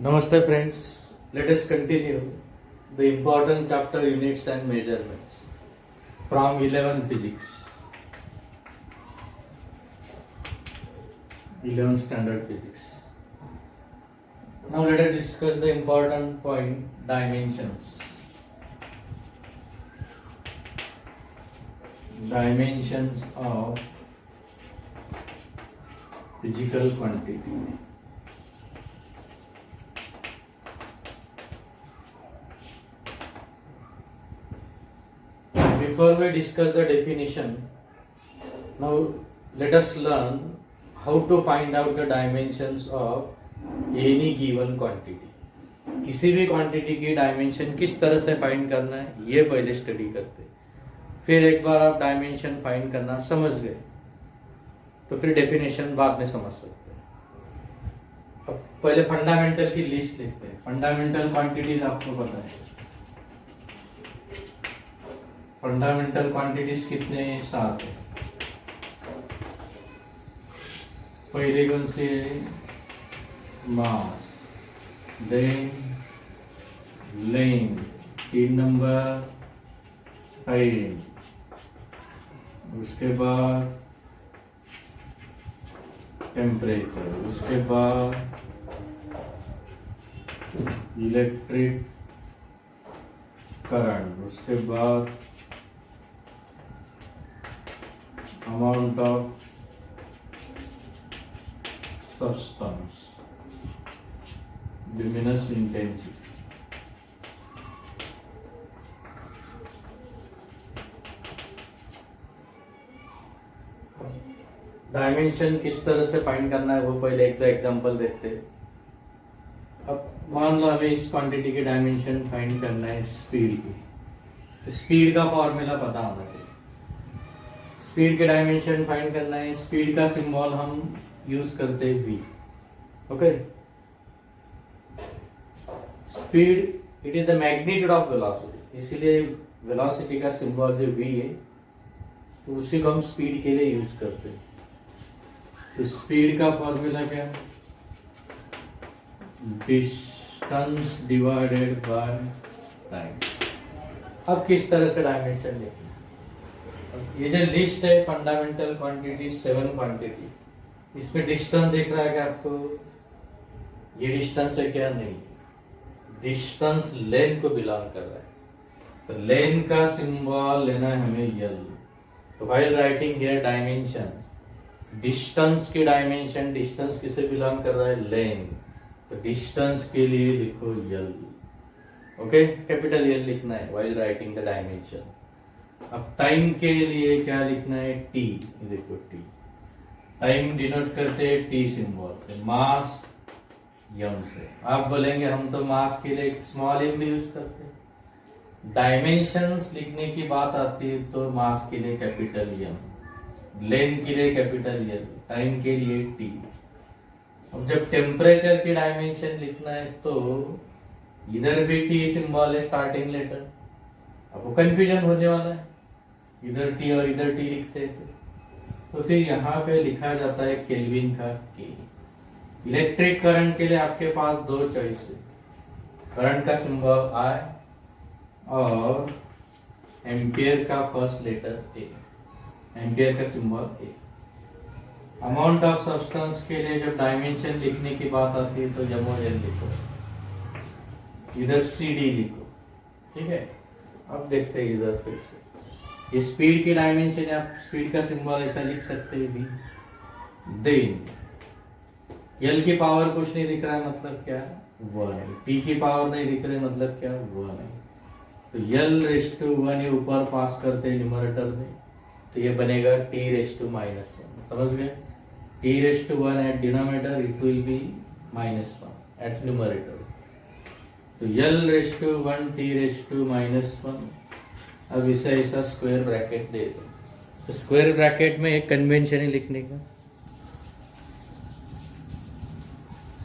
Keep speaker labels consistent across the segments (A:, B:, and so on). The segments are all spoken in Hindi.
A: Namaste friends, let us continue the important chapter units and measurements from 11 physics, 11 standard physics. Now let us discuss the important point, dimensions. Dimensions of physical quantity. Before we discuss the definition, now let us learn how to find out the dimensions of any given quantity. किसी भी क्वांटिटी की डायमेंशन किस तरह से फाइंड करना है ये पहले स्टडी करते हैं, फिर एक बार आप डायमेंशन फाइंड करना समझ गए तो फिर डेफिनेशन बाद में समझ सकते हैं। अब पहले फंडामेंटल की लिस्ट लिखते हैं। फंडामेंटल क्वांटिटीज आपको पता है, फंडामेंटल क्वांटिटीज कितने हैं? 7 है। पहले कौन से? मास, देन लेंथ, 3 नंबर टाइम, उसके बाद टेम्परेचर, उसके बाद इलेक्ट्रिक करंट, उसके बाद amount of substance, luminous intensity. Dimension किस तरह से फाइंड करना है वो पहले एक दो एग्जांपल देखते हैं। अब मान लो हमें इस क्वांटिटी की डायमेंशन फाइंड करना है स्पीड की। स्पीड का फॉर्मूला पता होना चाहिए। स्पीड के डायमेंशन फाइंड करना है, स्पीड का सिंबल हम यूज करते हैं v। Okay, speed it is the magnitude of velocity, इसीलिए वेलोसिटी का सिंबल जो v है तो उसी को हम स्पीड के लिए यूज करते हैं। तो स्पीड का फॉर्मूला क्या है? Distance divided by time. अब किस तरह से डायमेंशन लिखना? ये जो लिस्ट है फंडामेंटल क्वांटिटी 7 क्वांटिटी, इसमें डिस्टेंस दिख रहा है क्या आपको? ये डिस्टेंस है क्या? नहीं, डिस्टेंस लेंथ को बिलोंग कर रहा है। तो लेंथ का सिंबल लेना है हमें यल। तो while writing here dimension, distance की डायमेंशन, डिस्टेंस किसे बिलोंग कर रहा है? लेंथ। तो डिस्टेंस के लिए लिखो यल। ओके, कैपिटल यल लिखना है व्हाइल राइटिंग द डायमेंशन। अब टाइम के लिए क्या लिखना है? टी। देखो टी, टाइम डिनोट करते हैं टी सिंबल से, मास यम से। आप बोलेंगे हम तो मास के लिए स्मॉल एम भी यूज करते हैं। डायमेंशंस लिखने की बात आती है तो मास के लिए कैपिटल एम, लेंथ के लिए कैपिटल एल, टाइम के लिए टी। अब जब टेम्परेचर की डायमेंशन लिखना है तो इधर भी टी सिंबल है स्टार्टिंग लेटर। आपको कंफ्यूजन होने वाला है, इधर टी और इधर टी लिखते थे तो फिर यहाँ पे लिखा जाता है केल्विन का के। इलेक्ट्रिक करंट के लिए आपके पास 2 चॉइस है, करंट का सिंबल आई और एम्पियर का फर्स्ट लेटर ए, एम्पियर का symbol A. Amount of substance के लिए जब डायमेंशन लिखने की बात आती है तो एम लिखो, इधर सी डी लिखो। ठीक है, अब देखते हैं इधर फिर से ये स्पीड की डायमेंशन, आप स्पीड का सिंबल ऐसा लिख सकते हैं भी। देन एल की पावर कुछ नहीं दिख रहा है मतलब क्या? 1 है। टी की पावर नहीं दिख रही मतलब क्या? 1 है। तो एल रेस टू 1 ये ऊपर पास करते हैं न्यूमरेटर में, तो ये बनेगा टी रेस टू -1। समझ गए? T raise to 1 at denominator, it will be -1 at numerator. तो L raise to 1 T raise to -1। अब इसे ऐसा स्क्वायर ब्रैकेट दे दो। तो स्क्वायर ब्रैकेट में एक कन्वेंशन है लिखने का।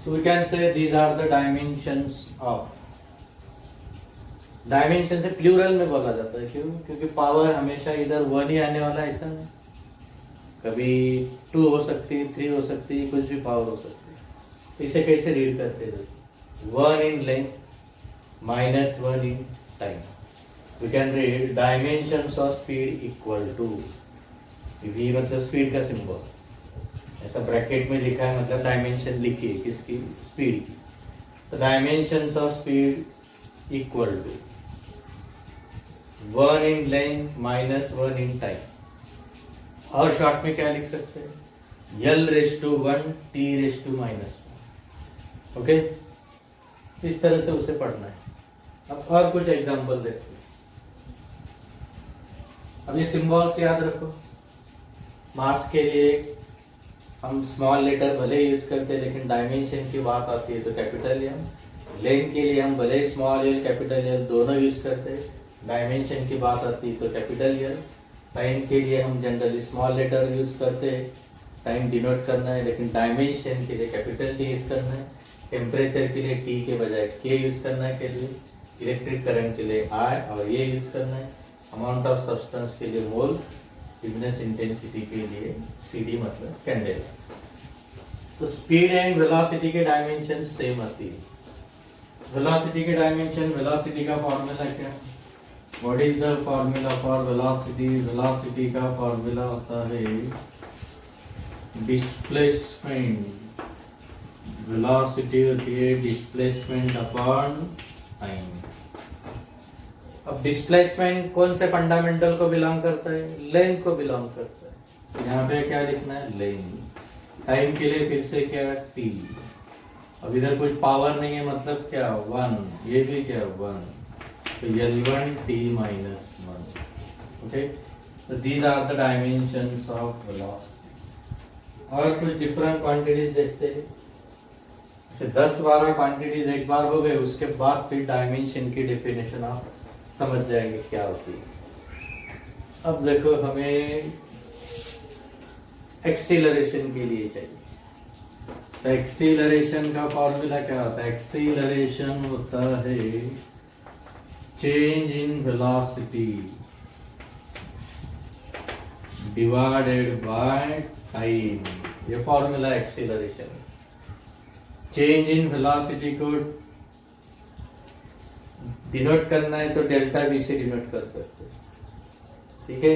A: So we can say these are the dimensions of. Dimension से प्लूरल में बोला जाता है, क्यों? क्योंकि पावर हमेशा इधर 1 ही आने वाला है, ऐसा नहीं। कभी 2 हो सकती है, 3 हो सकती है, कुछ भी पावर हो सकती है। तो इसे कैसे रीड करते हैं? 1 in length minus 1 in time. We can read dimensions of speed equal to v मतलब स्पीड का सिंबल, ऐसा ब्रैकेट में लिखा है मतलब डायमेंशन लिखिए किसकी, स्पीड की। तो dimensions of speed equal to 1 in length minus 1 in time, और शॉर्ट में क्या लिख सकते हैं, L⁻⁴ T⁻⁻⁴। ओके, इस तरह से उसे पढ़ना है। अब और कुछ एग्जांपल देखते हैं। अब ये सिंबल्स याद रखो। मास के लिए हम स्मॉल लेटर भले यूज करते हैं, लेकिन डायमेंशन की बात आती है तो कैपिटल एम। लेंथ के लिए हम भले स्मॉल एल कैपिटल एल दोनों यूज करते हैं, डायमेंशन की बात आती है तो कैपिटल एल। टाइम के लिए हम जनरली स्मॉल लेटर यूज करते हैं, टाइम डिनोट करना है, लेकिन डायमेंशन के लिए कैपिटल डी यूज करना है। टेम्परेचर के लिए टी के बजाय के यूज करना है के लिए, इलेक्ट्रिक करंट के लिए आई और ये यूज करना है, अमाउंट ऑफ सब्सटेंस के लिए मोल, लुमिनस इंटेंसिटी के लिए सीडी मतलब कैंडल। तो स्पीड एंड वेलोसिटी के डायमेंशन सेम आती है। वेलोसिटी के डायमेंशन, वेलोसिटी का फॉर्मूला क्या, what is the formula for velocity? Velocity का फॉर्मूला होता है डिस्प्लेसमेंट, वेलोसिटी होती है डिस्प्लेसमेंट अपॉन टाइम। अब डिस्प्लेसमेंट कौन से फंडामेंटल को बिलोंग करता है, लेंथ को बिलोंग करता है। यहाँ पे क्या लिखना है, लेंथ। टाइम के लिए फिर से क्या, टी। अब इधर कुछ पावर नहीं है मतलब क्या, 1, ये भी क्या 1, तो L1 T-1। Okay, so these are the dimensions of velocity। और कुछ डिफरेंट क्वांटिटीज देखते हैं। 10-12 क्वांटिटीज एक बार हो गए, उसके बाद फिर डायमेंशन की डेफिनेशन आप समझ जाएंगे क्या होती है। अब देखो, हमें एक्सीलरेशन के लिए चाहिए, तो एक्सीलरेशन का फॉर्मूला क्या होता है, एक्सीलरेशन होता है change in velocity divided by time. ये formula acceleration. Change in velocity को डिनोट करना है तो डेल्टा वी से डिनोट कर सकते हैं, ठीक है।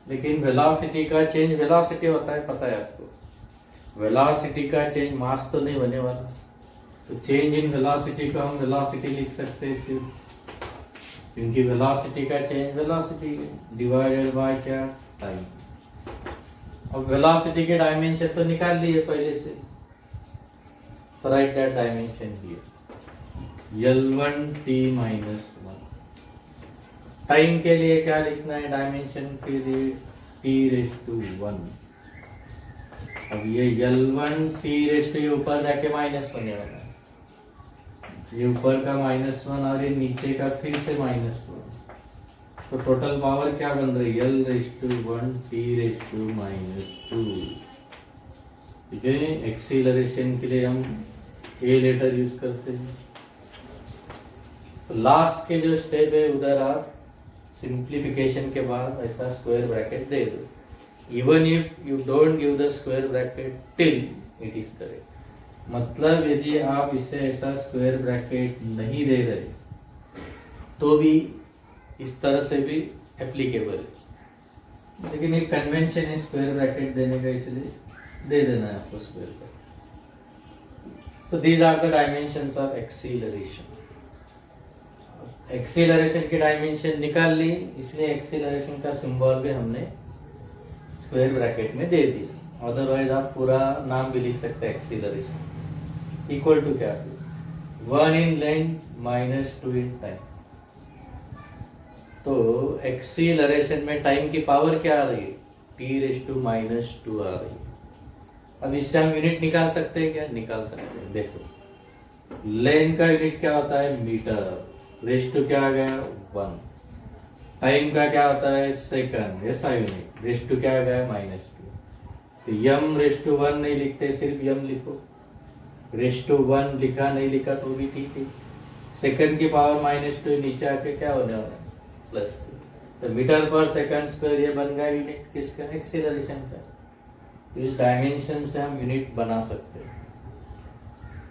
A: लेकिन वेलोसिटी का चेंज, वेलोसिटी होता है पता है आपको, वेलोसिटी का चेंज मास तो नहीं होने वाला, तो चेंज इन वेलोसिटी को हम वेलोसिटी लिख सकते हैं सिर्फ, क्योंकि वेलोसिटी का चेंज वेलोसिटी डिवाइडेड बाय क्या, टाइम। अब वेलोसिटी के डायमेंशन तो निकाल लिए पहले से, तो right that dimension here, L1 T-1। Time के लिए क्या लिखना है, डायमेंशन के लिए T⁻⁴। अब ये L1 T ऊपर जाके माइनस होने वाला है, ये ऊपर का -1 और ये नीचे का फिर से -1, तो टोटल पावर क्या बन रही है, L1 T⁻²। ठीक है। एक्सीलरेशन के लिए हम ए लेटर यूज करते हैं। तो लास्ट के जो स्टेप है उधर आप सिंप्लीफिकेशन के बाद ऐसा स्क्वायर ब्रैकेट दे दो, even if you don't give the square bracket till it is correct. मतलब यदि आप इसे ऐसा स्क्वायर ब्रैकेट नहीं दे रहे तो भी इस तरह से भी एप्लीकेबल है, लेकिन एक कन्वेंशन है स्क्वायर ब्रैकेट देने का, इसलिए दे देना है आपको square bracket. So these are the dimensions of acceleration. Acceleration की डायमेंशन निकाल ली, इसलिए एक्सीलरेशन का सिंबल भी हमने स्क्वायर ब्रैकेट में दे दिया, अदरवाइज आप पूरा नाम भी लिख सकते हैं एक्सीलरेशन इक्वल टू क्या, 1 in length -2 in time। तो एक्सीलरेशन में टाइम की पावर क्या आ रही है, T⁻² आ रही है। अब इससे हम यूनिट निकाल सकते हैं क्या, निकाल सकते हैं। देखो, लेंथ का यूनिट क्या होता है, मीटर, रेश्टू क्या आ गया 1, टाइम का क्या होता है सेकंड, ऐसा यूनिट, रेश्टू क्या आ गया -2। तो m⁻1 नहीं लिखते, सिर्फ m लिखो, रेश्टू1 लिखा नहीं लिखा तो भी ठीक है। सेकंड की पावर -2 नीचे आके क्या होने वाला है, +2। तो मीटर पर सेकंड स्क्वायर ये बन गया यूनिट किसका, एक्सीलरेशन का। इस डायमेंशन से हम यूनिट बना सकते हैं।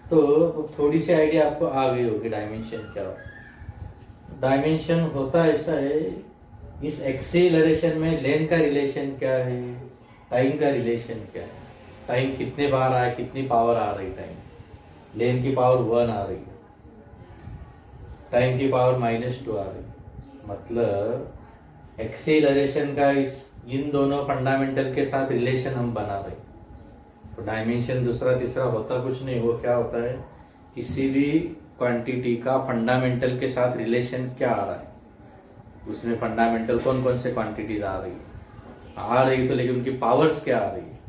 A: तो थोड़ी सी आइडिया आपको आ गई होगी डायमेंशन क्या होता है। डायमेंशन होता ऐसा है, इस एक्सीलरेशन में लेंथ का रिलेशन क्या है, टाइम का रिलेशन क्या है, टाइम कितने बार आया, कितनी पावर आ रही, टाइम लेंथ की पावर 1 आ रही है, टाइम की पावर -2 आ रही है। मतलब एक्सीलरेशन का इन दोनों फंडामेंटल के साथ रिलेशन हम बना रहे। तो डायमेंशन दूसरा तीसरा होता कुछ नहीं, वो क्या होता है, किसी भी क्वांटिटी का फंडामेंटल के साथ रिलेशन क्या आ रहा है, उसमें फंडामेंटल कौन कौन से क्वांटिटीज आ रही तो लेकिन उनकी पावर्स क्या आ रही है।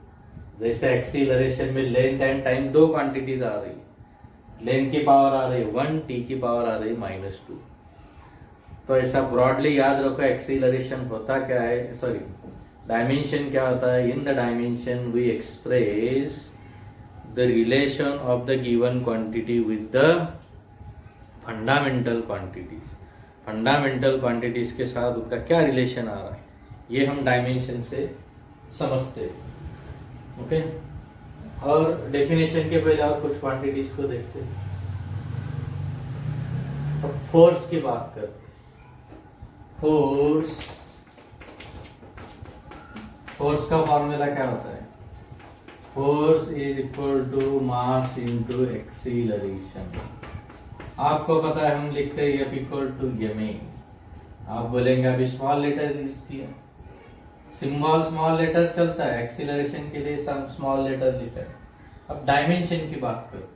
A: जैसे एक्सीलरेशन में लेंथ एंड टाइम दो क्वांटिटीज आ रही है, लेंथ की पावर आ रही है 1, टी की पावर आ रही है -2। तो ऐसा ब्रॉडली याद रखो, एक्सीलरेशन होता क्या है, सॉरी डायमेंशन क्या होता है। In the dimension we express the relation of the given quantity with the fundamental quantities. Fundamental quantities के साथ उनका क्या रिलेशन आ रहा है, ये हम डायमेंशन से समझते हैं। ओके, और डेफिनेशन के पहले और कुछ क्वांटिटीज को देखते हैं। अब फोर्स की बात करते हैं। फोर्स का फॉर्मूला क्या होता है, force is equal to mass into acceleration. आपको पता है हम लिखते हैं F इक्वल टू ma। आप बोलेंगे अभी स्मॉल लेटर यूज किया, सिंबल स्मॉल लेटर चलता है, एक्सीलरेशन के लिए सब स्मॉल लेटर लिखा है। अब डायमेंशन की बात करते हैं।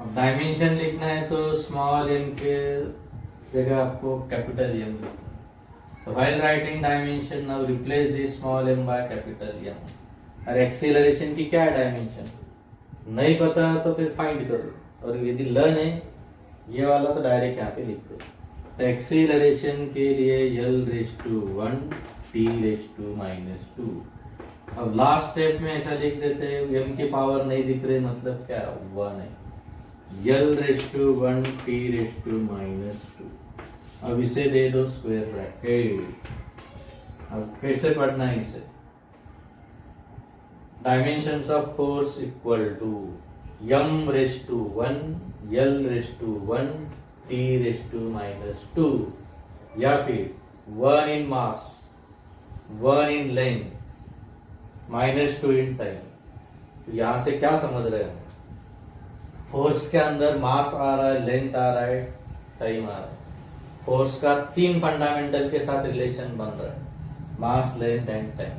A: अब डायमेंशन लिखना है तो स्मॉल m के जगह आपको कैपिटल M लिखना है। तो while writing dimension now replace this small m by capital M। और एक्सीलरेशन की क्या है डायमेंशन, नहीं पता तो फिर फाइंड करो, और यदि लर्न है ये वाला तो डायरेक्ट यहाँ पे लिख दो। तो एक्सीलरेशन के लिए L⁻⁴ T⁻²। अब लास्ट स्टेप में ऐसा लिख देते हैं, m की पावर नहीं दिख रही मतलब क्या 1 है, L⁻⁴ T⁻²। अब इसे दे दो स्क्वायर ब्रैकेट। अब कैसे पढ़ना है इसे, dimensions of force equal to m⁻⁴ L⁻⁴ T⁻², या फिर 1 in mass, 1 in length, -2 in time। तो यहाँ से क्या समझ रहे हैं, फोर्स के अंदर मास आ रहा है, लेंथ आ रहा है, टाइम आ रहा है। फोर्स का 3 फंडामेंटल के साथ रिलेशन बन रहा है, mass, length and time.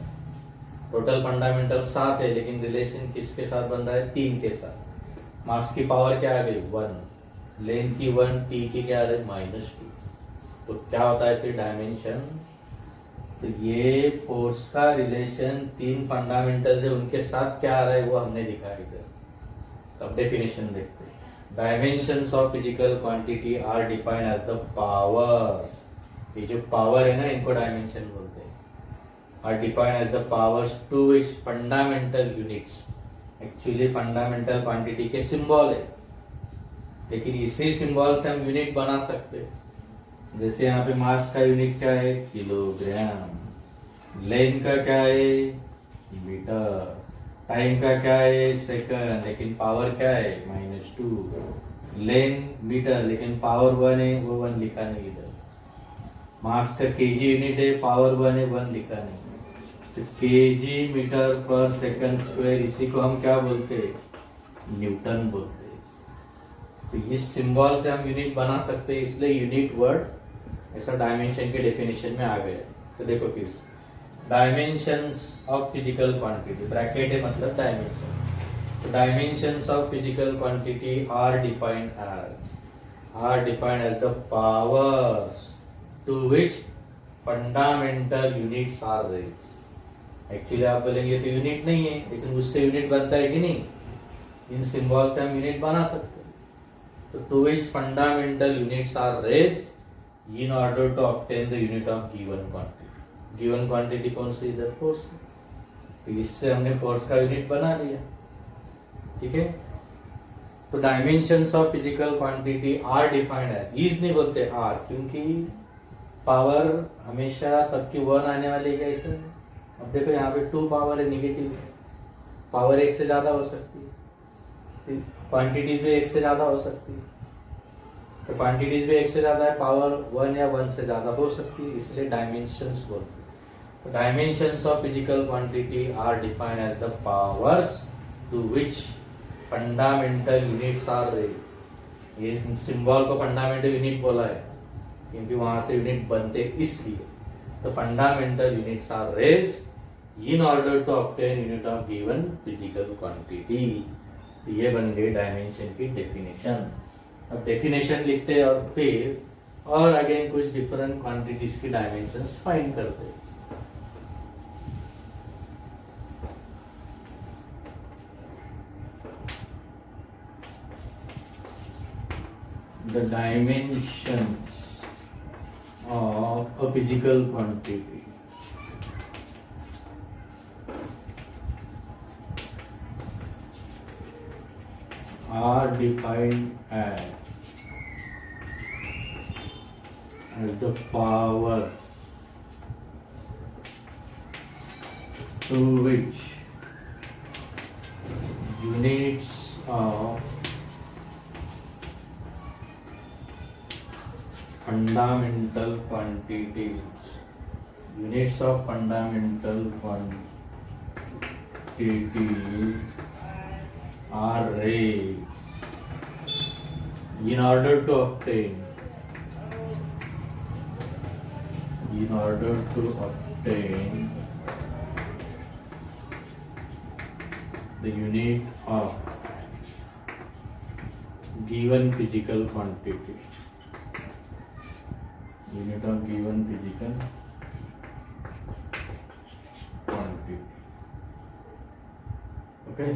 A: Total fundamental 7 है, लेकिन रिलेशन किसके साथ बन रहा है, 3 के साथ। मास की पावर क्या आ गई 1, लेंथ की 1, टी की क्या आ रही -2। तो क्या होता है फिर डायमेंशन, तो ये फोर्स का रिलेशन 3 फंडामेंटल है उनके साथ क्या आ रहा है वो हमने लिखा है इधर। अब डेफिनेशन देखते हैं। Dimensions of physical quantity are defined as the powers. ये जो पावर है ना, इनको डायमेंशन बोलते हैं। Are defined as the powers to which fundamental units. Actually fundamental quantity के सिंबल है, लेकिन इसी सिंबल से हम यूनिट बना सकते हैं। जैसे यहाँ पे मास का यूनिट क्या है, किलोग्राम, लेंथ का क्या है, मीटर, टाइम का क्या है, सेकंड, लेकिन पावर क्या है -2। लेंथ मीटर, लेकिन पावर 1 है, वो 1 लिखा नहीं इधर। मास का केजी यूनिट है, पावर 1 है, 1 लिखा नहीं। तो केजी मीटर पर सेकंड स्क्वायर, इसी को हम क्या बोलते हैं, न्यूटन बोलते हैं। तो इस सिंबल से हम यूनिट बना सकते हैं, इसलिए यूनिट वर्ड ऐसा डायमेंशन के डेफिनेशन में आ गया। तो देखो फिर dimensions of physical quantity, bracket है मतलब डायमेंशन। तो dimensions of physical quantity are defined as the powers to which fundamental units are raised. Actually आप बोलेंगे तो यूनिट नहीं है, लेकिन उससे यूनिट बनता है कि नहीं, इन सिंबल से हम यूनिट बना सकते हैं। तो to which fundamental units are raised in order to obtain the unit of given quantity. Given quantity कौन सी, इधर फोर्स। तो इससे हमने फोर्स का यूनिट बना लिया, ठीक है। तो dimensions of physical quantity are defined है, इज नहीं बोलते आर, क्योंकि पावर हमेशा सबकी 1 आने वाली है इसमें। अब देखो यहाँ पे 2 पावर है, निगेटिव पावर 1 से ज्यादा हो सकती है। क्वांटिटीज भी एक से ज़्यादा हो सकती है, तो क्वांटिटीज भी एक से ज़्यादा है, पावर 1 या 1 से ज़्यादा हो सकती है, इसलिए डायमेंशंस बोलते हैं। तो dimensions of physical quantity are defined as the powers to which fundamental units are raised. ये सिंबल को फंडामेंटल यूनिट बोला है क्योंकि वहां से यूनिट बनते इसलिए। तो fundamental units are raised in order to obtain unit of given physical quantity. ये बन गई डायमेंशन की डेफिनेशन। अब डेफिनेशन लिखते हैं और फिर और अगेन कुछ डिफरेंट क्वांटिटीज की डायमेंशंस फाइंड करते हैं। The dimensions of a physical quantity are defined as the power to which units of fundamental quantities are raised in order to obtain the unit of given physical quantity. Unit of given physical quantity. Okay.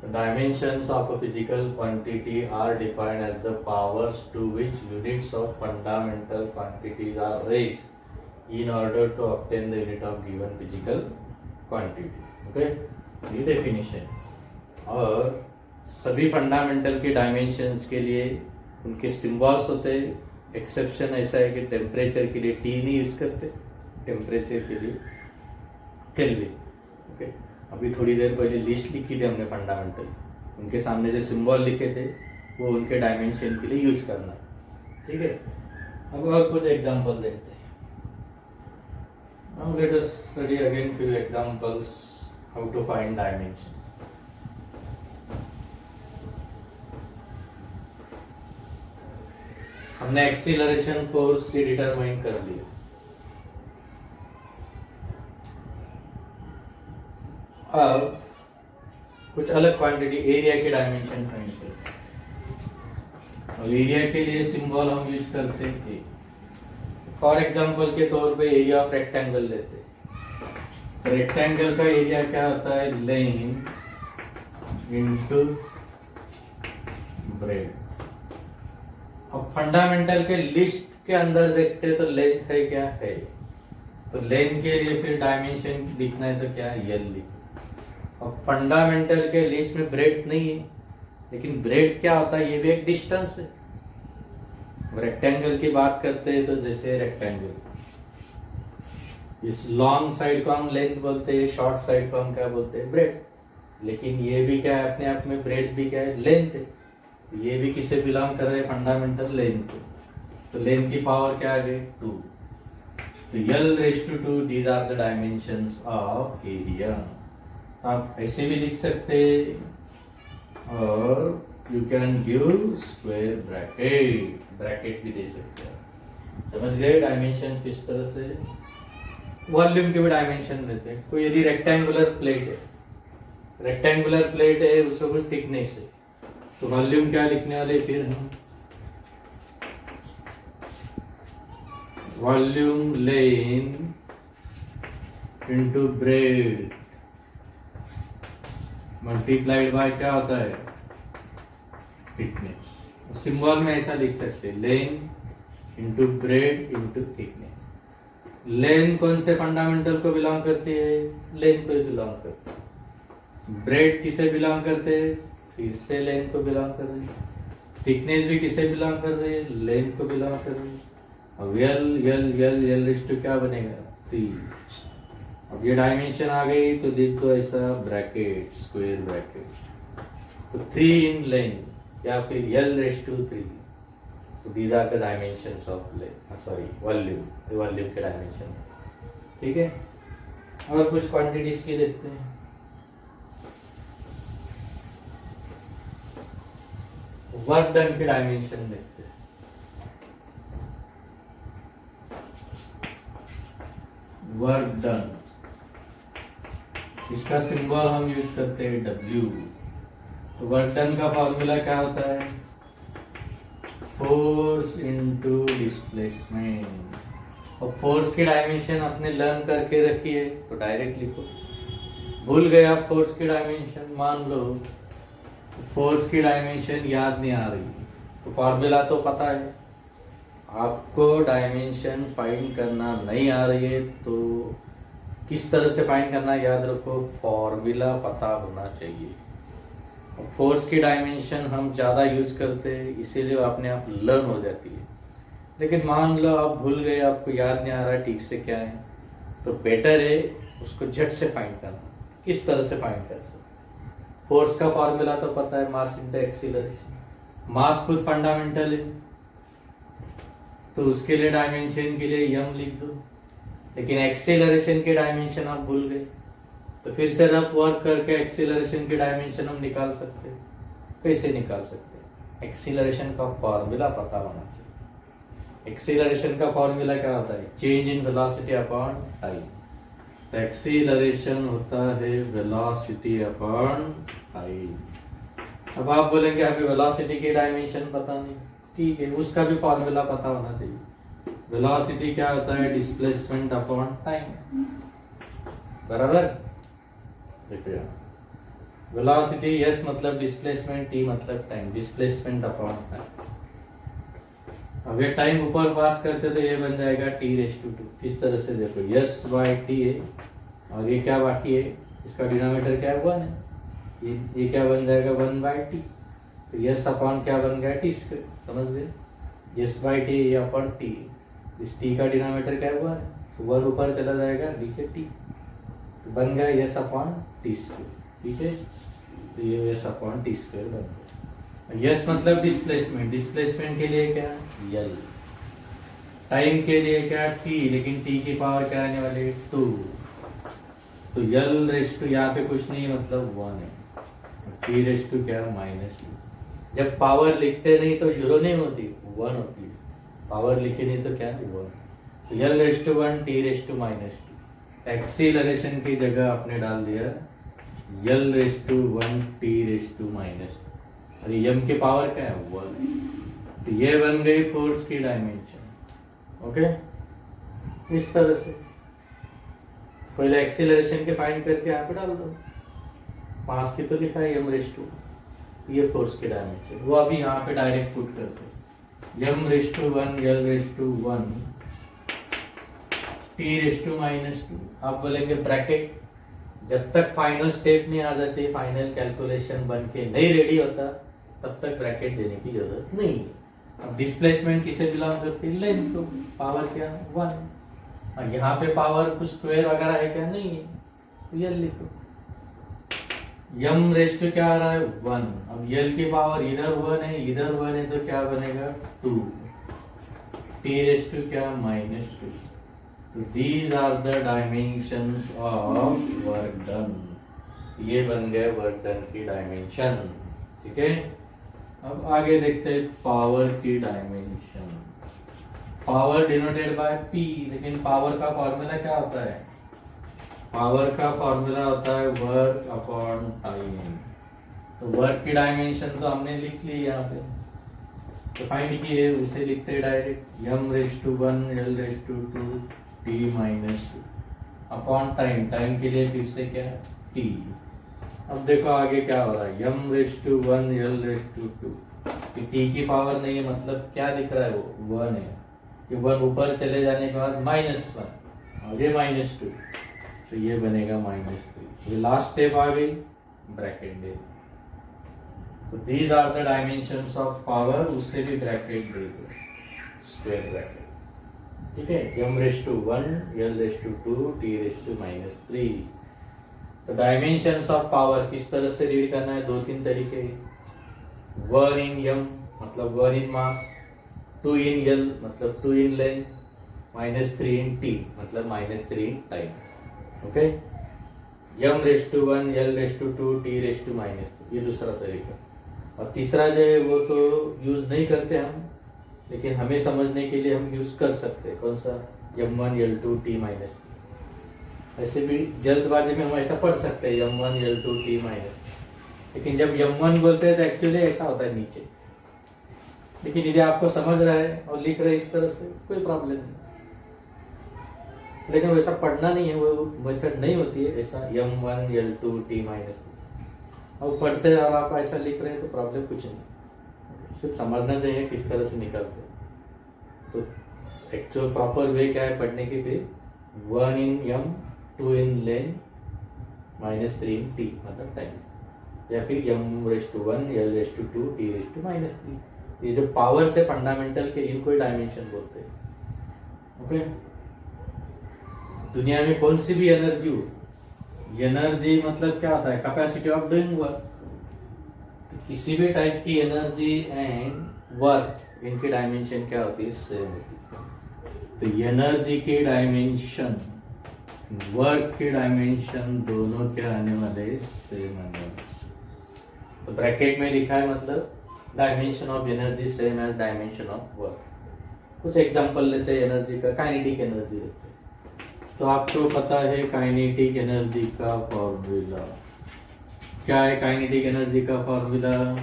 A: The dimensions of a physical quantity are defined as the powers to which units of fundamental quantities are raised in order to obtain the unit of given physical quantity. Okay, ये definition। और सभी फंडामेंटल के डायमेंशंस के लिए उनके सिंबल्स होते हैं। एक्सेप्शन ऐसा है कि टेम्परेचर के लिए टी नहीं यूज करते, टेम्परेचर के लिए केल्विन। ओके, अभी थोड़ी देर पहले लिस्ट लिखी थी हमने फंडामेंटल, उनके सामने जो सिंबल लिखे थे वो उनके डायमेंशन के लिए यूज करना है। ठीक है, अब और कुछ एग्जांपल देखते हैं। Now let us study again few examples how to find dimensions. हमने एक्सीलरेशन फोर्स की डिटरमाइन कर लिया। अब कुछ अलग क्वांटिटी एरिया के डायमेंशन फाइंड करते हैं। अब एरिया के लिए सिंबल हम यूज करते हैं। फॉर एग्जांपल के तौर पे एरिया ऑफ रेक्टेंगल लेते हैं। रेक्टेंगल का एरिया क्या होता है? Length into breadth. अब फंडामेंटल के लिस्ट के अंदर देखते हैं तो लेंथ है क्या है, तो लेंथ के लिए फिर डायमेंशन लिखना है तो क्या है? यल लिखो। अब फंडामेंटल के लिस्ट में ब्रेड नहीं है, लेकिन ब्रेड क्या होता है? ये भी एक डिस्टेंस है। रेक्टेंगल की बात करते हैं तो जैसे रेक्टेंगल, इस लॉन्ग साइड को हम लेंथ बोलते हैं, शॉर्ट साइड को हम क्या बोलते हैं? ब्रेड। लेकिन ये भी क्या है? अपने आप में ब्रेड भी क्या है? लेंथ है। ये भी किसे बिलोंग कर रहे हैं? फंडामेंटल लेंथ को। तो लेंथ की पावर क्या आ गई? 2। तो L raise to 2, these are the dimensions of area. आप ऐसे भी लिख सकते हैं और you can give square bracket भी दे सकते हैं। समझ गए डायमेंशन किस तरह से? वॉल्यूम के भी डायमेंशन देते हैं। कोई यदि रेक्टेंगुलर प्लेट है, उसका कुछ थिकनेस है, तो वॉल्यूम क्या लिखने वाले फिर हम? Volume length into breadth multiplied by क्या होता है? थिकनेस। सिंबल में ऐसा लिख सकते हैं, length into breadth into thickness. Length कौन से फंडामेंटल को बिलोंग करती है? लेंथ को बिलोंग करती है। ब्रेड किसे बिलोंग करते हैं? फिर से लेंथ को बिलोंग कर रही है। थिकनेस भी किसे बिलोंग कर रही है? लेंथ को बिलोंग कर रही है। अब यल रेज टू क्या बनेगा? 3। अब ये डायमेंशन आ गई तो देख तो ऐसा ब्रैकेट, स्क्वायर ब्रैकेट। तो 3 इन लेंथ या फिर L/3. So these are the dimensions of volume. Volume के डायमेंशन. ठीक है. और कुछ क्वांटिटीज की देखते हैं. वर्क डन के डायमेंशन देखते हैं. वर्क डन, इसका सिंबल हम यूज करते हैं W. तो वर्क डन का फॉर्मूला क्या होता है? Force into displacement. और फोर्स की डायमेंशन आपने लर्न करके रखी है तो डायरेक्ट लिखो. भूल गए आप फोर्स की डायमेंशन, मान लो फोर्स की डायमेंशन याद नहीं आ रही, तो फॉर्मूला तो पता है. आपको डायमेंशन फाइंड करना नहीं आ रही है तो किस तरह से फाइंड करना याद रखो, फॉर्मूला पता होना चाहिए. फोर्स की डायमेंशन हम ज़्यादा यूज़ करते हैं इसीलिए वो अपने आप लर्न हो जाती है. लेकिन मान लो आप भूल गए, आपको याद नहीं आ रहा ठीक से क्या है, तो बेटर है उसको झट से फाइंड करना. किस तरह से फाइंड कर सकते? फोर्स का फॉर्मूला तो पता है, मास इनटू एक्सीलरेशन. मास खुद फंडामेंटल है तो उसके लिए डायमेंशन के लिए m लिख दो. लेकिन एक्सीलरेशन के डायमेंशन आप भूल गए तो फिर से रफ वर्क करके एक्सीलरेशन के डायमेंशन हम निकाल सकते हैं. कैसे निकाल सकते हैं? एक्सीलरेशन का फॉर्मूला पता होना चाहिए. एक्सीलरेशन का फॉर्मूला क्या होता है? Change in velocity upon time. Acceleration होता है वेलोसिटी अपॉन टाइम. अब आप बोलेंगे हमें वेलोसिटी के डायमेंशन पता नहीं. ठीक है, उसका भी फॉर्मूला पता होना चाहिए. वेलोसिटी क्या होता है? Displacement upon time. बराबर. देखो यहाँ वेलोसिटी S मतलब डिस्प्लेसमेंट, T मतलब टाइम. Displacement upon time. अब ये टाइम ऊपर पास करते तो ये बन जाएगा T/2. इस तरह से देखो S/T है और ये क्या बाकी है, इसका डिनोमिनेटर क्या है? 1 है. ये क्या बन जाएगा? 1/T. तो S अपॉन क्या बन गया? T². समझ गए? S/T upon T. इस T का डिनोमिनेटर क्या है? 1 है. तो 1 ऊपर चला जाएगा, नीचे T. तो बन गया S अपॉन T². ठीक है, तो ये S अपॉन T² बन गया. S मतलब डिस्प्लेसमेंट. डिस्प्लेसमेंट के लिए क्या? L. टाइम के लिए क्या? T. लेकिन T की पावर क्या आने वाली है? 2. तो L/2 यहाँ पे कुछ नहीं मतलब 1 है. T/2 क्या? -2. जब पावर लिखते नहीं तो 0 नहीं होती, 1 होती है. पावर लिखे नहीं तो क्या? 1. तो L/1 T/-2. एक्सीलरेशन की जगह आपने डाल दिया L/1 T/-2. और m की पावर क्या है? 1. तो ये बन गई फोर्स की डायमेंशन. ओके, इस तरह से पहले एक्सीलरेशन के फाइंड करके यहाँ पे डाल दो. मास की तो लिखा है m/2. ये फोर्स के डायमेंशन वो अभी यहाँ पे डायरेक्ट पुट करते हैं. m/1 L/1 T/-2. आप बोलेंगे ब्रैकेट. जब तक फाइनल स्टेप नहीं आ जाती, फाइनल कैलकुलेशन बन के नहीं रेडी होता, तब तक ब्रैकेट देने की जरूरत नहीं है. अब डिस्प्लेसमेंट किसे बिलोंग करती है? लेंथ को. पावर क्या? 1. और यहाँ पे पावर कुछ स्क्वायर वगैरह है क्या? नहीं है. तो ये लिखो m/2 क्या आ रहा है? 1. अब L की पावर इधर 1 है, इधर 1 है, तो क्या बनेगा? 2. T/2 क्या? -2. तो these are the dimensions of work done. ये बन गए वर्क डन की डायमेंशन. ठीक है, अब आगे देखते हैं पावर की dimension. Power denoted by P. लेकिन पावर का फॉर्मूला क्या होता है? पावर का फॉर्मूला होता है वर्क अपॉन टाइम. तो वर्क की डायमेंशन तो हमने लिख ली यहाँ पे, तो फाइंड की है उसे लिखते हैं direct m/1 L/2 T- upon time. Time के लिए फिर से क्या? T. अब देखो आगे क्या हो रहा है. m/1 L/2. T की पावर नहीं है मतलब क्या दिख रहा है? वो 1 है. ये 1 ऊपर चले जाने के बाद -1 और ये -2, तो ये बनेगा -3. ये लास्ट स्टेप आ गई, bracket they. So these are the dimensions of power. उससे भी ब्रैकेट दे दो, स्क्वायर ब्रैकेट. ठीक है, m/1 L/2 T/-3. तो डायमेंशंस ऑफ पावर किस तरह से रीड करना है, 2-3 तरीके। 1 इन m मतलब 1 इन मास, 2 इन l मतलब 2 इन लेंथ, -3 इन t मतलब -3 in time. Okay, m⁻⁴, l⁻², t⁻², ये दूसरा तरीका। और तीसरा जो है वो तो यूज नहीं करते हम, लेकिन हमें समझने के लिए हम यूज कर सकते हैं। कौन सा, m1 l2 t-3। ऐसे भी जल्दबाजी में हम ऐसा पढ़ सकते हैं m1 l2 t-3, लेकिन जब m1 बोलते हैं तो एक्चुअली ऐसा होता है नीचे। लेकिन यदि आपको समझ रहा है और लिख रहे इस तरह से, कोई प्रॉब्लम नहीं, लेकिन वैसा पढ़ना नहीं है, वो मेथड नहीं होती है ऐसा m1 l2 t-3। और पढ़ते और आप ऐसा लिख रहे हैं तो प्रॉब्लम कुछ नहीं, सिर्फ समझना चाहिए किस तरह से निकलते। तो एक्चुअल प्रॉपर वे क्या है पढ़ने की, फिर 1 इन m, 2 in length, -3 in t मतलब टाइम, या फिर m⁻⁴, l⁻², t⁻⁻3। ये जो पावर से फंडामेंटल के इनको डायमेंशन बोलते हैं। ओके, दुनिया में कौन सी भी एनर्जी हो, एनर्जी मतलब क्या होता है, कैपेसिटी ऑफ डूइंग वर्क। तो किसी भी टाइप की एनर्जी एंड वर्क, इनकी डायमेंशन क्या होती है, सेम होती है। तो एनर्जी की डायमेंशन, वर्क की डायमेंशन, दोनों क्या आने वाले, सेम आने वाले। तो ब्रैकेट में लिखा है मतलब dimension of energy same as dimension of work. कुछ एग्जांपल लेते हैं एनर्जी का, काइनेटिक एनर्जी लेते हैं। तो आपको पता है काइनेटिक एनर्जी का फॉर्मूला क्या है। काइनेटिक एनर्जी का फॉर्मूला,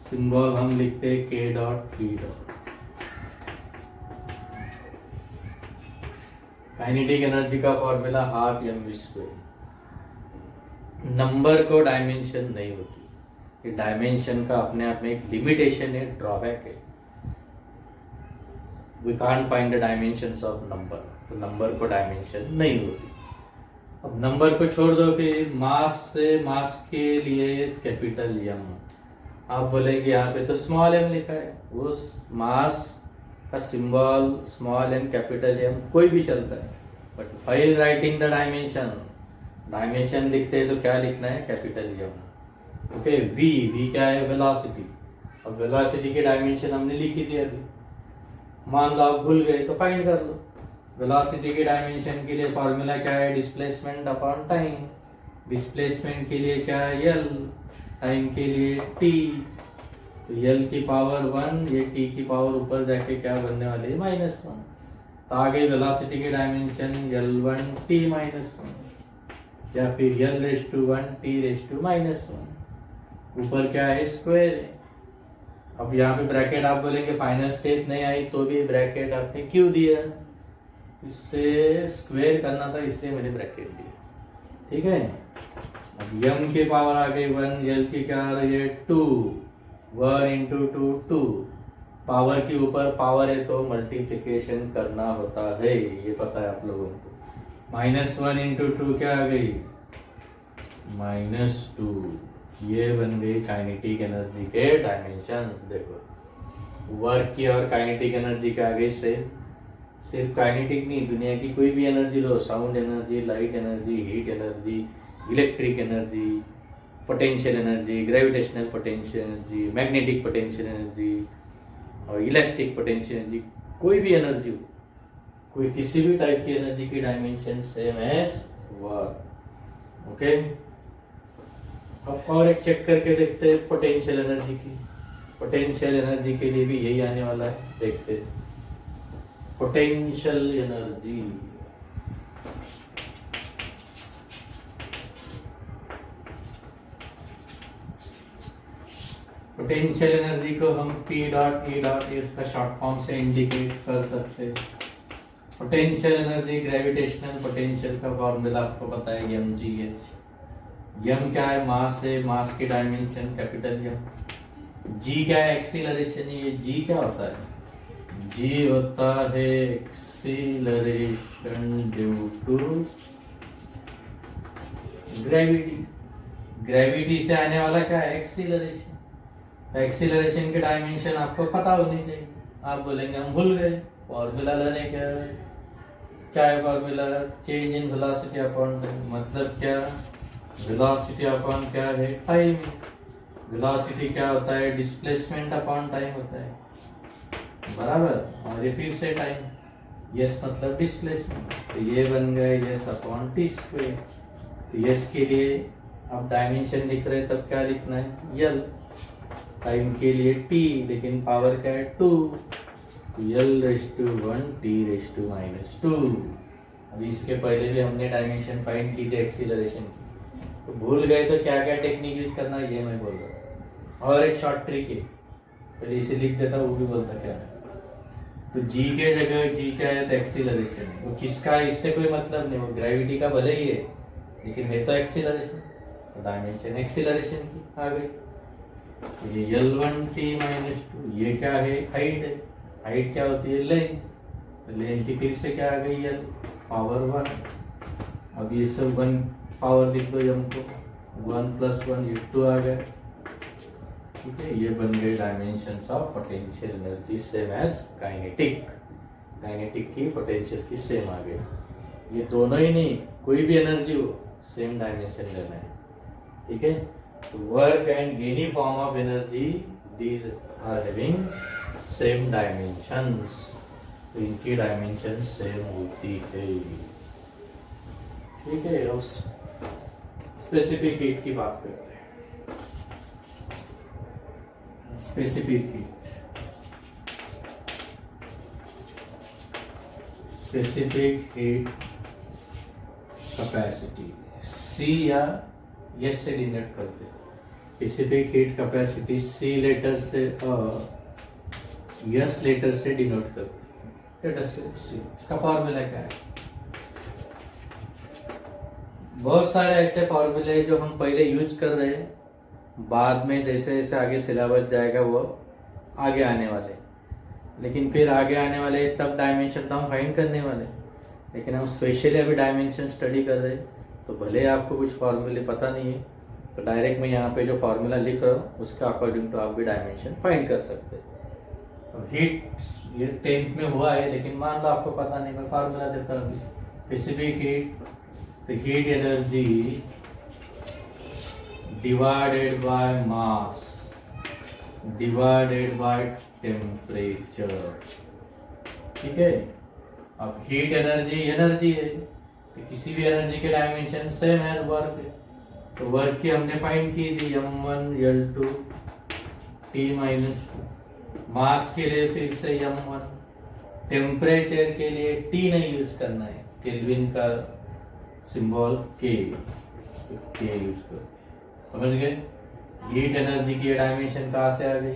A: सिंबल हम लिखते हैं k dot p dot. Kinetic energy का फॉर्मूला 12 mv²। नंबर को डायमेंशन नहीं होती, डायमेंशन का अपने आप में एक लिमिटेशन है, ड्रॉबैक है। We can't find the dimensions of number, तो नंबर को डायमेंशन नहीं होती। अब नंबर को छोड़ दो, फिर मास से, मास के लिए कैपिटल M। आप बोलेंगे यहाँ पे तो स्मॉल m लिखा है, वो मास का symbol small m capital M कोई भी चलता है, but while writing the dimension, dimension लिखते हैं तो क्या लिखना है, कैपिटल M। ओके, v क्या है, वेलोसिटी। अब वेलोसिटी की डायमेंशन हमने लिखी थी अभी, मान लो आप भूल गए तो फाइंड कर लो। वेलोसिटी की डायमेंशन के लिए फॉर्मूला क्या है, डिस्प्लेसमेंट अपॉन टाइम। डिस्प्लेसमेंट के लिए क्या है, l, टाइम के लिए t। तो l की पावर 1, ये t की पावर ऊपर जाके क्या बनने वाली है, -1। तो आगे वेलोसिटी की डायमेंशन l1 t-1, या फिर l⁻⁴ t⁻⁻1। ऊपर क्या है, स्क्वायर है। अब यहाँ पे ब्रैकेट आप बोलेंगे फाइनल स्टेप नहीं आई, तो भी ब्रैकेट आपने क्यों दिया, इससे स्क्वायर करना था इसलिए मैंने ब्रैकेट दिया, ठीक है। अब m की पावर आ गई 1, l की क्या आ रही है 2, 1 × 2 2। पावर के ऊपर पावर है तो मल्टीप्लिकेशन करना होता है, ये पता है आप लोगों को। -1 × 2 क्या आ गई, -2। ये बन गई काइनेटिक एनर्जी के डायमेंशन। देखो, वर्क की और काइनेटिक एनर्जी के आगे से सिर्फ काइनेटिक नहीं, दुनिया की कोई भी energy low, sound energy, light energy, heat energy, electric energy, potential energy, gravitational potential energy, magnetic potential energy और इलास्टिक पोटेंशियल एनर्जी, कोई भी एनर्जी हो, कोई किसी भी टाइप की एनर्जी की dimension same as work. Okay, अब और एक चेक करके देखते हैं पोटेंशियल एनर्जी की। पोटेंशियल एनर्जी के लिए भी यही आने वाला है, देखते हैं पोटेंशियल एनर्जी। पोटेंशियल एनर्जी को हम P डॉट E डॉट इसका शॉर्ट फॉर्म से इंडिकेट कर सकते हैं। पोटेंशियल एनर्जी, ग्रेविटेशनल पोटेंशियल का फॉर्मूला आपको पता है, mgh। m क्या है, मास है, मास की डायमेंशन कैपिटल M। g क्या है, एक्सीलरेशन है। ये g क्या होता है, g होता है acceleration due to gravity. Gravity से आने वाला क्या है, एक्सीलरेशन। एक्सीलरेशन की डायमेंशन आपको पता होनी चाहिए। आप बोलेंगे हम भूल गए, फॉर्मूला लाने क्या है formula, change in velocity upon, मतलब क्या, वेलोसिटी अपॉन क्या है, टाइम। वेलोसिटी क्या होता है, डिस्प्लेसमेंट अपॉन टाइम होता है, बराबर। और ये फिर से टाइम, यस मतलब डिस्प्लेसमेंट, तो ये बन गए यस अपॉन टी स्क्वेयर। तो यस के लिए अब डायमेंशन लिख रहे तब क्या लिखना है, यल। टाइम के लिए टी, लेकिन पावर क्या है, 2, L raise to 1 T raise to -2। अभी इसके पहले भी हमने डायमेंशन फाइंड की थी एक्सीलरेशन की, तो भूल गए तो क्या क्या टेक्निक यूज करना है ये मैं बोल रहा हूँ। और एक शॉर्ट ट्रिक है, पहले इसे लिख देता, वो भी बोलता क्या है। तो जी के जगह जी क्या है, तो एक्सीलरेशन है। वो किसका, इससे कोई मतलब नहीं, वो ग्रेविटी का भले ही है, लेकिन है तो एक्सीलरेशन, तो डायमेंशन एक्सीलरेशन की आ गई। ये L1t -2, ये क्या है, हाइट है। हाइट क्या होती है, लेंथ। तो लेंथ की फिर से क्या आ गई, L पावर 1। अब ये सब 1 पावर लिख दो m को, 1 + 1 ये 2 आ गया। ठीक है, ये बन गए dimensions of potential energy same as kinetic. Kinetic की पोटेंशियल की सेम आ गई। ये दोनों ही नहीं, कोई भी एनर्जी हो सेम डायमेंशन लेना है। ठीक है, work and any form of energy these are having same dimensions, तो इनकी डायमेंशन सेम होती है। ठीक है, अब स्पेसिफिक हीट की बात करते हैं। Specific heat, specific heat capacity C या यस से डिनोट करते हैं। Specific heat capacity C letter से यस लेटर से डिनोट करते हैं। लेटर से सी, इसका फॉर्मूला क्या है। बहुत सारे ऐसे फॉर्मूले जो हम पहले यूज कर रहे हैं, बाद में जैसे जैसे आगे सिलेबस जाएगा वो आगे आने वाले, लेकिन फिर आगे आने वाले तब डायमेंशन तो हम फाइंड करने वाले, लेकिन हम स्पेशली अभी डायमेंशन स्टडी कर रहे हैं, तो भले आपको कुछ फॉर्मूले पता नहीं है, तो डायरेक्ट मैं यहाँ पे जो फॉर्मूला लिख रहा हूँ उसका अकॉर्डिंग टू आप भी डायमेंशन फाइंड कर सकते हैं। तो हीट ये 10th में हुआ है, लेकिन मान लो आपको पता नहीं, मैं फॉर्मूला देता हूँ। स्पेसिफिक हीट, तो heat energy divided by mass divided by temperature. ठीक है, अब हीट एनर्जी एनर्जी है, तो किसी भी एनर्जी के डायमेंशन सेम है वर्क है। तो वर्क की हमने फाइंड की थी m1 L2 T -2। मास के लिए फिर से m1, टेम्परेचर के लिए T नहीं यूज करना है, केल्विन का सिंबल K यूज कर। समझ गए, हीट एनर्जी की डायमेंशन कहाँ से आ गई।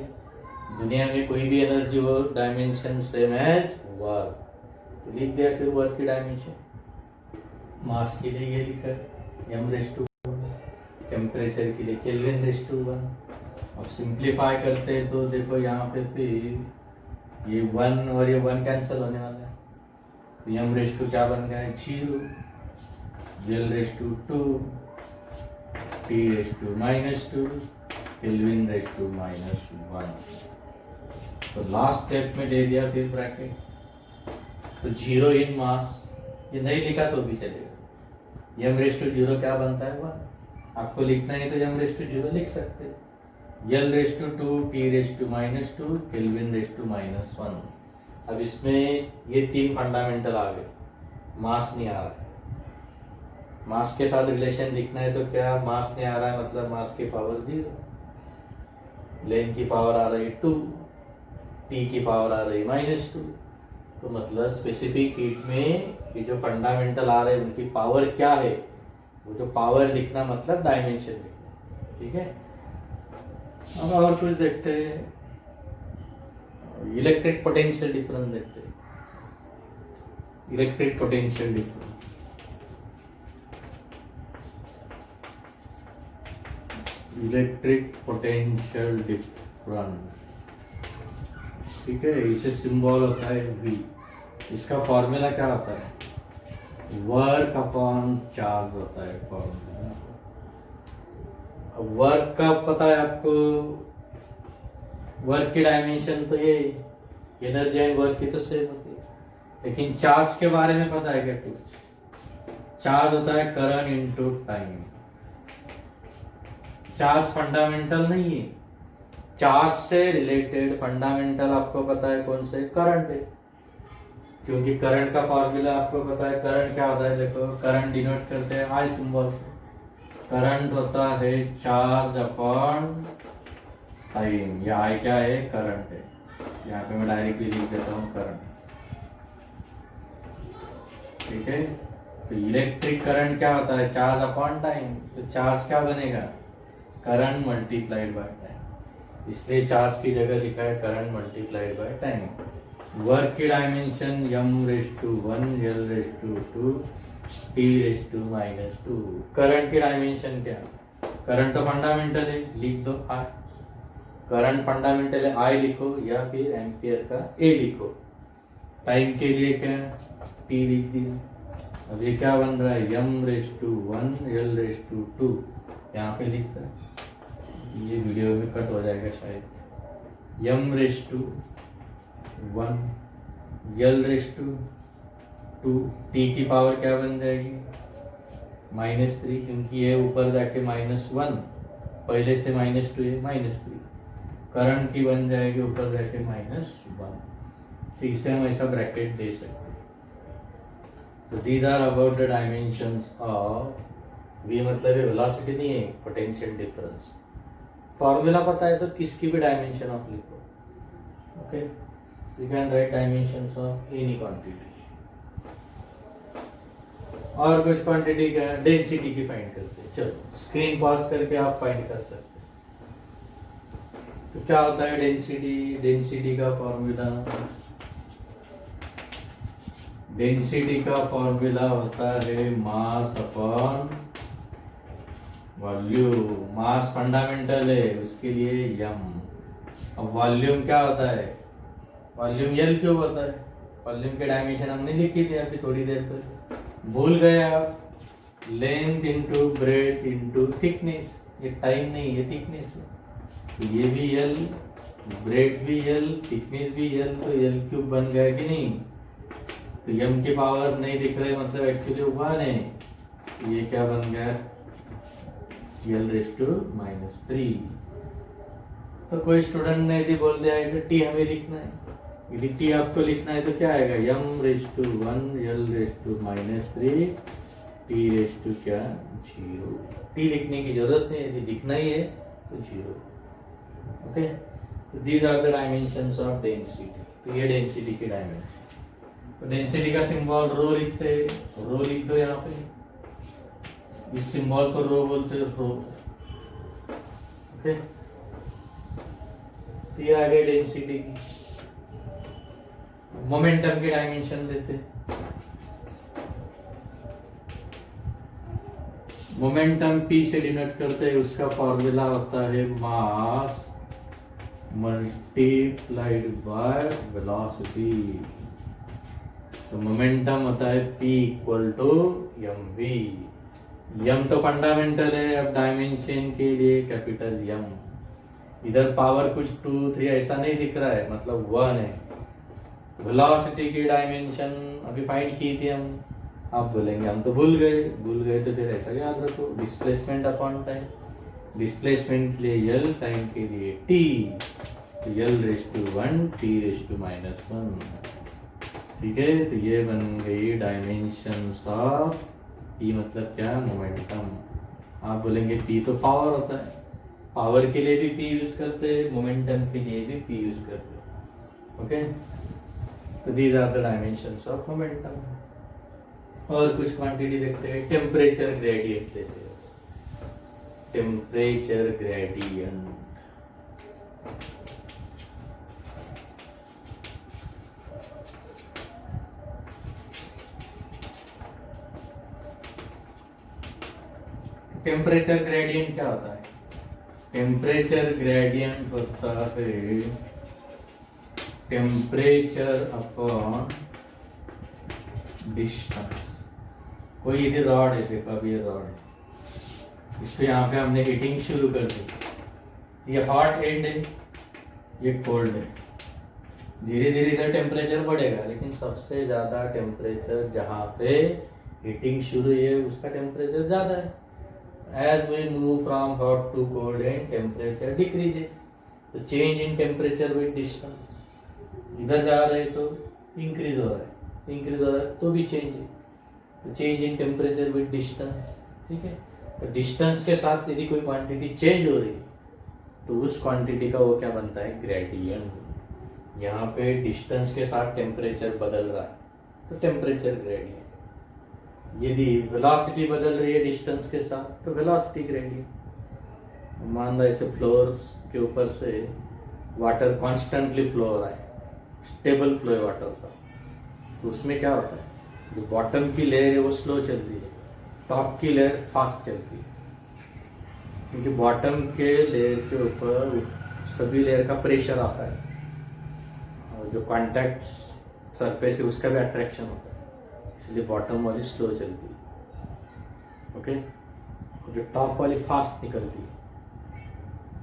A: दुनिया में कोई भी एनर्जी हो डायमेंशन सेम एज वर्क, लिख दिया फिर वर्क की डायमेंशन। मास के लिए ये लिखा m⁻², टेम्परेचर के लिए Kelvin⁻1। अब सिंप्लीफाई करते हैं तो देखो यहाँ पे फिर ये 1 और ये 1 कैंसिल होने वाला है, तो m⁻² क्या बन गया है, 0, L⁻², T⁻², Kelvin⁻1। तो लास्ट स्टेप में दे दिया फिर ब्रैकेट, तो 0 इन मास, ये नहीं लिखा तो भी चलेगा। m⁻0 क्या बनता है 1, आपको लिखना है तो m⁻0 लिख सकते हैं। L⁻2, T⁻−2, Kelvin⁻−1। अब इसमें ये 3 फंडामेंटल आ गए, मास नहीं आ रहा है। मास के साथ रिलेशन लिखना है तो क्या, मास नहीं आ रहा है मतलब मास की पावर 0, लेंथ की पावर आ रही है 2, टी की पावर आ रही है -2, तो मतलब स्पेसिफिक हीट में ये जो फंडामेंटल आ रहे हैं उनकी पावर क्या है, वो जो पावर लिखना मतलब डायमेंशन लिखना। ठीक है, अब और कुछ देखते हैं, इलेक्ट्रिक पोटेंशियल डिफरेंस देखते हैं। Electric potential difference, electric potential difference, ठीक है, इसे सिंबल होता है V। इसका फॉर्मूला क्या होता है, वर्क अपॉन चार्ज होता है फॉर्मूला। वर्क का पता है आपको, वर्क की डायमेंशन तो ये एनर्जी एंड वर्क की तो सेम होती है, लेकिन चार्ज के बारे में पता है क्या कुछ। चार्ज होता है current into time, charge fundamental नहीं है, चार्ज से रिलेटेड फंडामेंटल आपको पता है कौन से, करंट है। क्योंकि करंट का फॉर्मूला आपको पता है, करंट क्या होता है, देखो करंट डिनोट करते हैं आई सिंबल से। करंट होता है चार्ज अपॉन टाइम, या आई क्या है, करंट है। यहाँ पे मैं डायरेक्टली लिख देता हूँ करंट, ठीक है। तो इलेक्ट्रिक करंट क्या होता है, चार्ज अपॉन टाइम। तो चार्ज क्या बनेगा, करंट मल्टीप्लाइड बाय टाइम, इसलिए चार्ज की जगह लिखा है current multiplied by time. Work की dimension m⁻⁴ L⁻², T⁻²। Current की डायमेंशन क्या, करंट तो फंडामेंटल है, लिख दो आई। करंट फंडामेंटल है, आई लिखो, या फिर एम्पियर का ए लिखो। टाइम के लिए क्या, टी लिख दिया। अब ये क्या बन रहा है, m⁻⁴ L⁻²। यहाँ पे लिखता है, ये वीडियो में कट हो जाएगा शायद। m⁻⁴ L⁻², टी की पावर क्या बन जाएगी, -3, क्योंकि ये ऊपर जाके -1, पहले से -2 है, -3। करंट की बन जाएगी ऊपर जाके -1। तो इसे हम ऐसा ब्रैकेट दे सकते हैं। So these are about the dimensions of V, मतलब ये वेलोसिटी नहीं है, पोटेंशियल डिफरेंस। फॉर्मूला पता है तो किसकी भी डायमेंशन आप लिखो, okay. You can write dimensions of any quantity. और कुछ क्वांटिटी का डेंसिटी की फाइंड करते हैं, चलो स्क्रीन पॉज करके आप फाइंड कर सकते हैं। तो क्या होता है डेंसिटी, डेंसिटी का फॉर्मूला, डेंसिटी का फॉर्मूला होता है मास अपॉन वॉल्यूम। मास फंडामेंटल है, उसके लिए यम। अब वॉल्यूम क्या होता है, वॉल्यूम यल क्यूब होता है। वॉल्यूम के डायमेंशन हमने लिखी थी अभी थोड़ी देर पहले, भूल गए आप, length into breadth into thickness. ये टाइम नहीं, ये थिकनेस है। तो ये भी यल, ब्रेथ भी यल, थिकनेस भी यल, तो यल क्यूब बन गया कि नहीं। तो यम की पावर नहीं दिख रही, मतलब एक्चुअली 1 है। ये क्या बन गया, L⁻⁻3। तो कोई स्टूडेंट ने यदि बोल दिया है कि टी हमें लिखना है, यदि टी आपको लिखना है तो क्या आएगा, m⁻⁴ L⁻⁻3 T⁻⁴ क्या 0। टी लिखने की जरूरत नहीं, यदि लिखना ही है तो 0, ओके। तो these are the dimensions of density. तो ये डेंसिटी की डायमेंशन। तो डेंसिटी का सिंबल रो लिखते हैं, रो लिख दो यहाँ पे, इस सिंबल को रो बोलते हैं, रो, ओके। तो ये आ गई डेंसिटी की। मोमेंटम की डायमेंशन देते, मोमेंटम p से डिनोट करते हैं, उसका फॉर्मूला होता है मास मल्टीप्लाइड बाय वेलोसिटी। तो मोमेंटम होता है p = mv। यम तो फंडामेंटल है, अब डायमेंशन के लिए कैपिटल यम। इधर पावर कुछ 2, 3 ऐसा नहीं दिख रहा है, मतलब 1 है। वेलोसिटी की डायमेंशन अभी फाइंड की थी हम, आप बोलेंगे हम तो भूल गए तो फिर ऐसा याद रखो, डिस्प्लेसमेंट अपॉन टाइम। डिस्प्लेसमेंट के लिए L, टाइम के लिए T, तो L⁻⁴ T⁻⁻1, ठीक है। तो ये बन गई डायमेंशंस ऑफ P, मतलब क्या, मोमेंटम। आप बोलेंगे P तो पावर होता है, पावर के लिए भी P यूज करते हैं, मोमेंटम के लिए भी P यूज करते हैं, ओके। तो these are the dimensions of momentum. और कुछ क्वांटिटी देखते हैं, टेम्परेचर ग्रेडियंट लेते हैं। टेम्परेचर ग्रेडियंट, टेम्परेचर ग्रेडियंट क्या होता है, टेम्परेचर ग्रेडियंट होता है टेम्परेचर अपॉन डिस्टेंस। कोई इधर रॉड है, देखो अभी ये रॉड है, इसको यहाँ पे हमने हीटिंग शुरू कर दी। ये हॉट एंड है, ये कोल्ड है। धीरे धीरे इधर टेम्परेचर बढ़ेगा, लेकिन सबसे ज्यादा टेम्परेचर जहाँ पे हीटिंग शुरू है उसका टेम्परेचर ज्यादा है। as we move from hot to cold and temperature decreases, तो change in temperature with distance, इधर जा रहे तो इंक्रीज हो रहा है तो भी चेंज है, तो change in temperature with distance, ठीक है। तो डिस्टेंस के साथ यदि कोई क्वांटिटी चेंज हो रही है तो उस क्वांटिटी का वो क्या बनता है, ग्रेडियंट। यहाँ पे डिस्टेंस के साथ टेम्परेचर बदल रहा है तो टेम्परेचर ग्रेडियंट, यदि वेलोसिटी बदल रही है डिस्टेंस के साथ तो वेलोसिटी ग्रेडियंट। मान लो ऐसे फ्लोर के ऊपर से वाटर कॉन्स्टेंटली फ्लो हो रहा है, स्टेबल फ्लो है वाटर का, तो उसमें क्या होता है, जो बॉटम की लेयर है वो स्लो चलती है, टॉप की लेयर फास्ट चलती है, क्योंकि बॉटम के लेयर के ऊपर सभी लेयर का प्रेशर आता है और जो कॉन्टैक्ट सरफेस है उसका भी अट्रैक्शन होता है, इसलिए बॉटम वाली स्लो चलती है, ओके। और जो टॉप वाली फास्ट निकलती है,